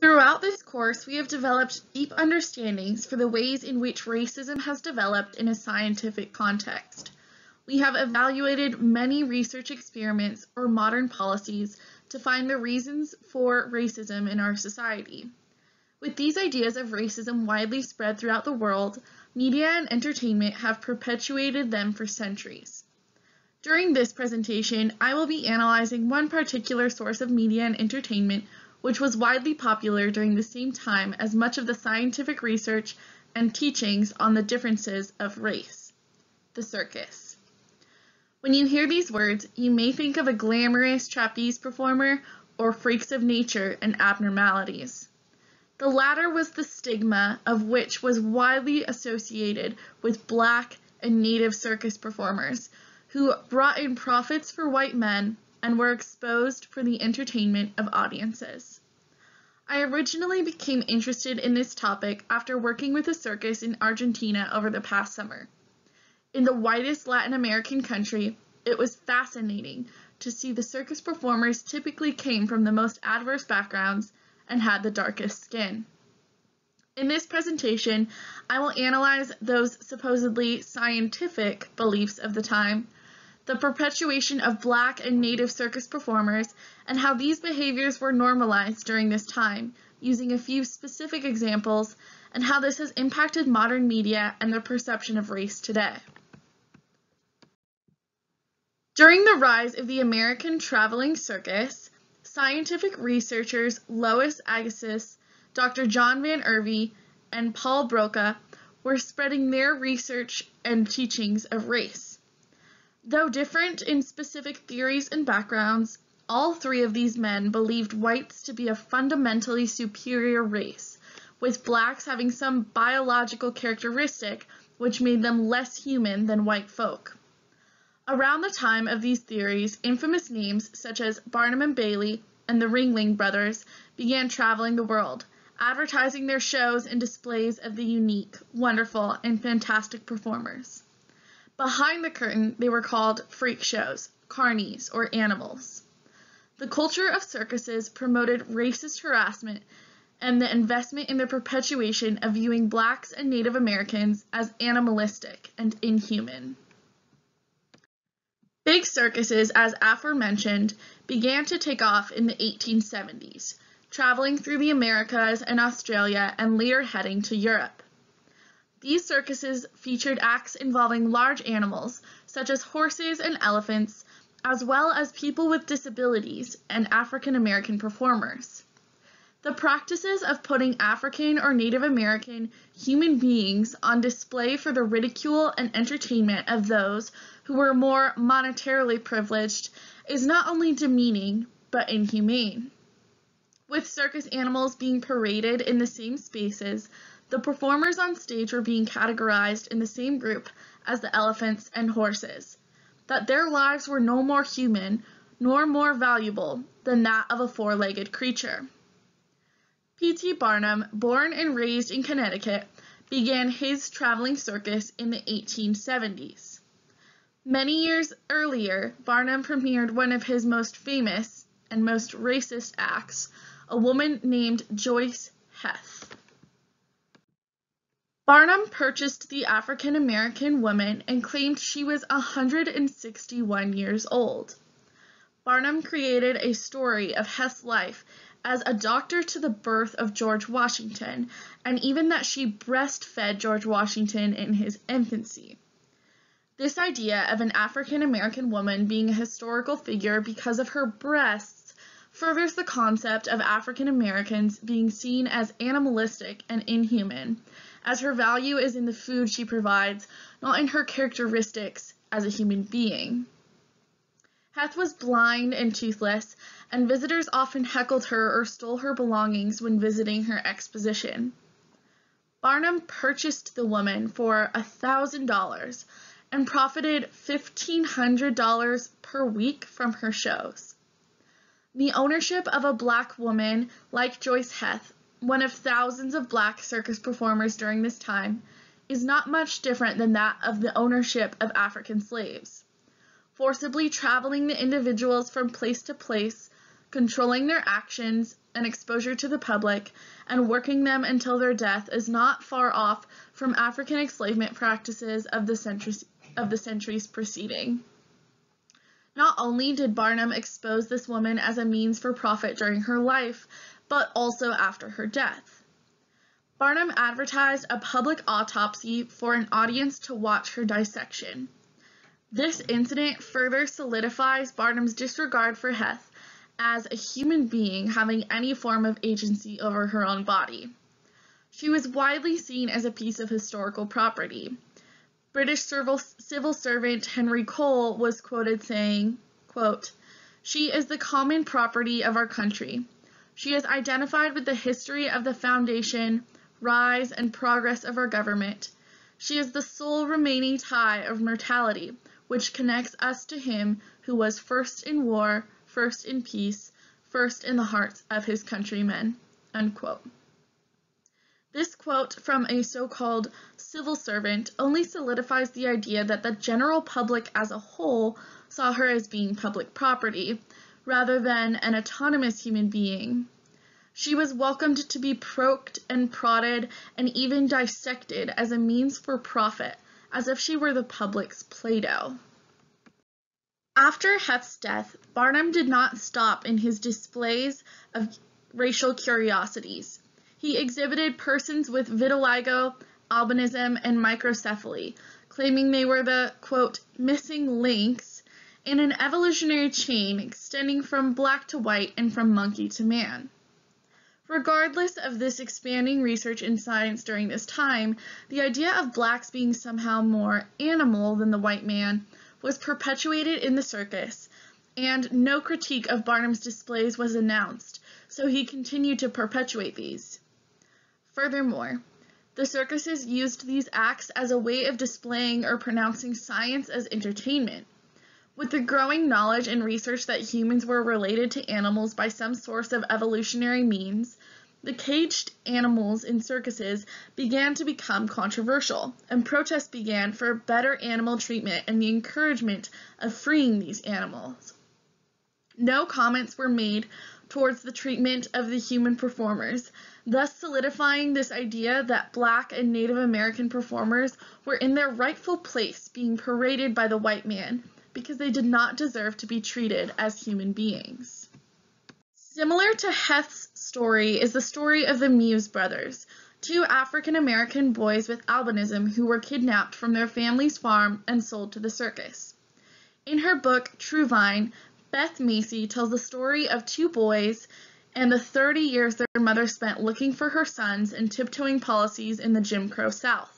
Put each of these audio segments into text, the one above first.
Throughout this course, we have developed deep understandings for the ways in which racism has developed in a scientific context. We have evaluated many research experiments or modern policies to find the reasons for racism in our society. With these ideas of racism widely spread throughout the world, media and entertainment have perpetuated them for centuries. During this presentation, I will be analyzing one particular source of media and entertainment which was widely popular during the same time as much of the scientific research and teachings on the differences of race, the circus. When you hear these words, you may think of a glamorous trapeze performer or freaks of nature and abnormalities. The latter was the stigma of which was widely associated with Black and Native circus performers who brought in profits for white men and were exposed for the entertainment of audiences. I originally became interested in this topic after working with a circus in Argentina over the past summer. In the whitest Latin American country, it was fascinating to see the circus performers typically came from the most adverse backgrounds and had the darkest skin. In this presentation, I will analyze those supposedly scientific beliefs of the time, the perpetuation of Black and Native circus performers, and how these behaviors were normalized during this time, using a few specific examples, and how this has impacted modern media and the perception of race today. During the rise of the American traveling circus, scientific researchers Lois Agassiz, Dr. John Van Hervey, and Paul Broca were spreading their research and teachings of race. Though different in specific theories and backgrounds, all three of these men believed whites to be a fundamentally superior race, with blacks having some biological characteristic which made them less human than white folk. Around the time of these theories, infamous names such as Barnum and Bailey and the Ringling Brothers began traveling the world, advertising their shows and displays of the unique, wonderful, and fantastic performers. Behind the curtain, they were called freak shows, carnies, or animals. The culture of circuses promoted racist harassment and the investment in the perpetuation of viewing blacks and Native Americans as animalistic and inhuman. Big circuses, as aforementioned, began to take off in the 1870s, traveling through the Americas and Australia and later heading to Europe. These circuses featured acts involving large animals, such as horses and elephants, as well as people with disabilities and African American performers. The practices of putting African or Native American human beings on display for the ridicule and entertainment of those who were more monetarily privileged is not only demeaning, but inhumane. With circus animals being paraded in the same spaces, the performers on stage were being categorized in the same group as the elephants and horses, that their lives were no more human nor more valuable than that of a four-legged creature. P.T. Barnum, born and raised in Connecticut, began his traveling circus in the 1870s. Many years earlier, Barnum premiered one of his most famous and most racist acts, a woman named Joyce Heth. Barnum purchased the African American woman and claimed she was 161 years old. Barnum created a story of Heth's life as a doctor to the birth of George Washington, and even that she breastfed George Washington in his infancy. This idea of an African American woman being a historical figure because of her breasts furthers the concept of African Americans being seen as animalistic and inhuman, as her value is in the food she provides, not in her characteristics as a human being. Heth was blind and toothless, and visitors often heckled her or stole her belongings when visiting her exposition. Barnum purchased the woman for $1,000 and profited $1,500 per week from her shows. The ownership of a black woman like Joyce Heth, one of thousands of black circus performers during this time, is not much different than that of the ownership of African slaves. Forcibly traveling the individuals from place to place, controlling their actions and exposure to the public, and working them until their death is not far off from African enslavement practices of the centuries preceding. Not only did Barnum expose this woman as a means for profit during her life, but also after her death. Barnum advertised a public autopsy for an audience to watch her dissection. This incident further solidifies Barnum's disregard for Heth as a human being having any form of agency over her own body. She was widely seen as a piece of historical property. British civil servant Henry Cole was quoted saying, quote, "She is the common property of our country. She is identified with the history of the foundation, rise, and progress of our government. She is the sole remaining tie of mortality which connects us to him who was first in war, first in peace, first in the hearts of his countrymen." Unquote. This quote from a so-called civil servant only solidifies the idea that the general public as a whole saw her as being public property, rather than an autonomous human being. She was welcomed to be poked and prodded and even dissected as a means for profit, as if she were the public's Play-Doh. After Heth's death, Barnum did not stop in his displays of racial curiosities. He exhibited persons with vitiligo, albinism, and microcephaly, claiming they were the, quote, "missing links" in an evolutionary chain extending from black to white and from monkey to man. Regardless of this expanding research in science during this time, the idea of blacks being somehow more animal than the white man was perpetuated in the circus, and no critique of Barnum's displays was announced, so he continued to perpetuate these. Furthermore, the circuses used these acts as a way of displaying or pronouncing science as entertainment. With the growing knowledge and research that humans were related to animals by some source of evolutionary means, the caged animals in circuses began to become controversial, and protests began for better animal treatment and the encouragement of freeing these animals. No comments were made towards the treatment of the human performers, thus solidifying this idea that Black and Native American performers were in their rightful place being paraded by the white man because they did not deserve to be treated as human beings. Similar to Heth's story is the story of the Muse brothers, two African American boys with albinism who were kidnapped from their family's farm and sold to the circus. In her book, True Vine, Beth Macy tells the story of two boys and the 30 years their mother spent looking for her sons and tiptoeing policies in the Jim Crow South.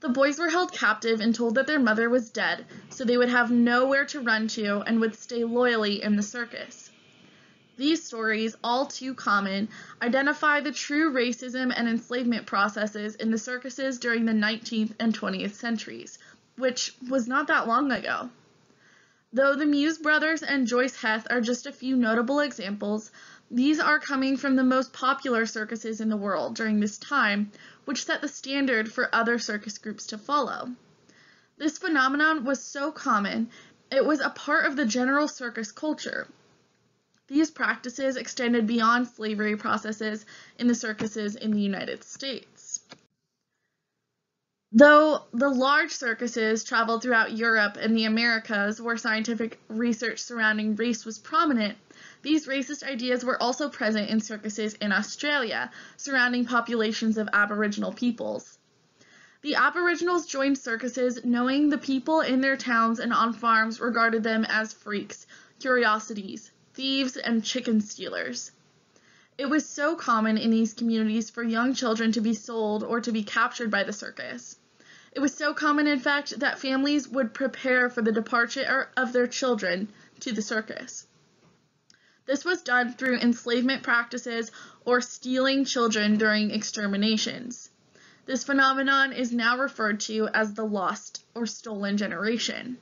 The boys were held captive and told that their mother was dead, so they would have nowhere to run to and would stay loyally in the circus. These stories, all too common, identify the true racism and enslavement processes in the circuses during the 19th and 20th centuries, which was not that long ago. Though the Muse brothers and Joyce Heth are just a few notable examples, these are coming from the most popular circuses in the world during this time, which set the standard for other circus groups to follow. This phenomenon was so common, it was a part of the general circus culture. These practices extended beyond slavery processes in the circuses in the United States. Though the large circuses traveled throughout Europe and the Americas, where scientific research surrounding race was prominent, these racist ideas were also present in circuses in Australia, surrounding populations of Aboriginal peoples. The Aboriginals joined circuses knowing the people in their towns and on farms regarded them as freaks, curiosities, thieves, and chicken stealers. It was so common in these communities for young children to be sold or to be captured by the circus. It was so common, in fact, that families would prepare for the departure of their children to the circus. This was done through enslavement practices or stealing children during exterminations. This phenomenon is now referred to as the lost or stolen generation.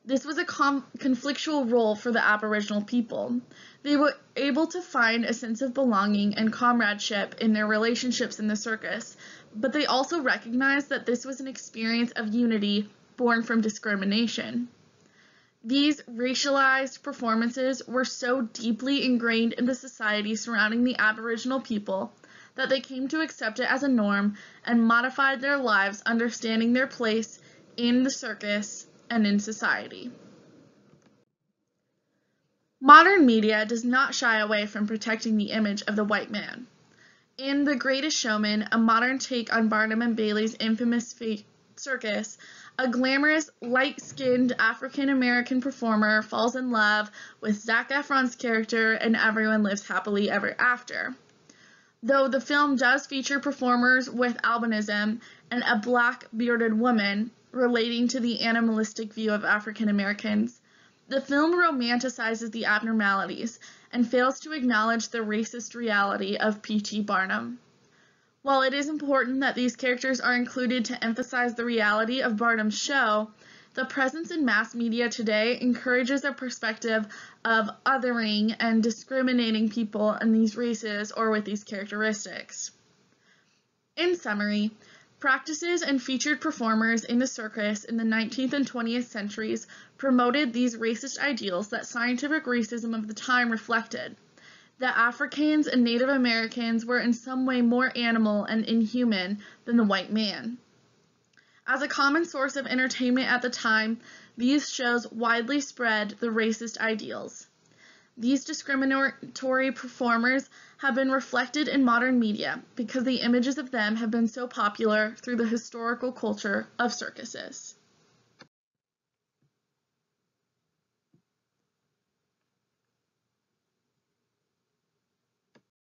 This was a conflictual role for the Aboriginal people. They were able to find a sense of belonging and comradeship in their relationships in the circus, but they also recognized that this was an experience of unity born from discrimination. These racialized performances were so deeply ingrained in the society surrounding the Aboriginal people that they came to accept it as a norm and modified their lives, understanding their place in the circus and in society. Modern media does not shy away from protecting the image of the white man. In The Greatest Showman, a modern take on Barnum and Bailey's infamous circus, a glamorous, light-skinned African-American performer falls in love with Zac Efron's character and everyone lives happily ever after. Though the film does feature performers with albinism and a black bearded woman relating to the animalistic view of African Americans, the film romanticizes the abnormalities and fails to acknowledge the racist reality of P.T. Barnum. While it is important that these characters are included to emphasize the reality of Barnum's show, the presence in mass media today encourages a perspective of othering and discriminating people in these races or with these characteristics. In summary, practices and featured performers in the circus in the 19th and 20th centuries promoted these racist ideals that scientific racism of the time reflected. That Africans and Native Americans were in some way more animal and inhuman than the white man. As a common source of entertainment at the time, these shows widely spread the racist ideals. These discriminatory performers have been reflected in modern media because the images of them have been so popular through the historical culture of circuses.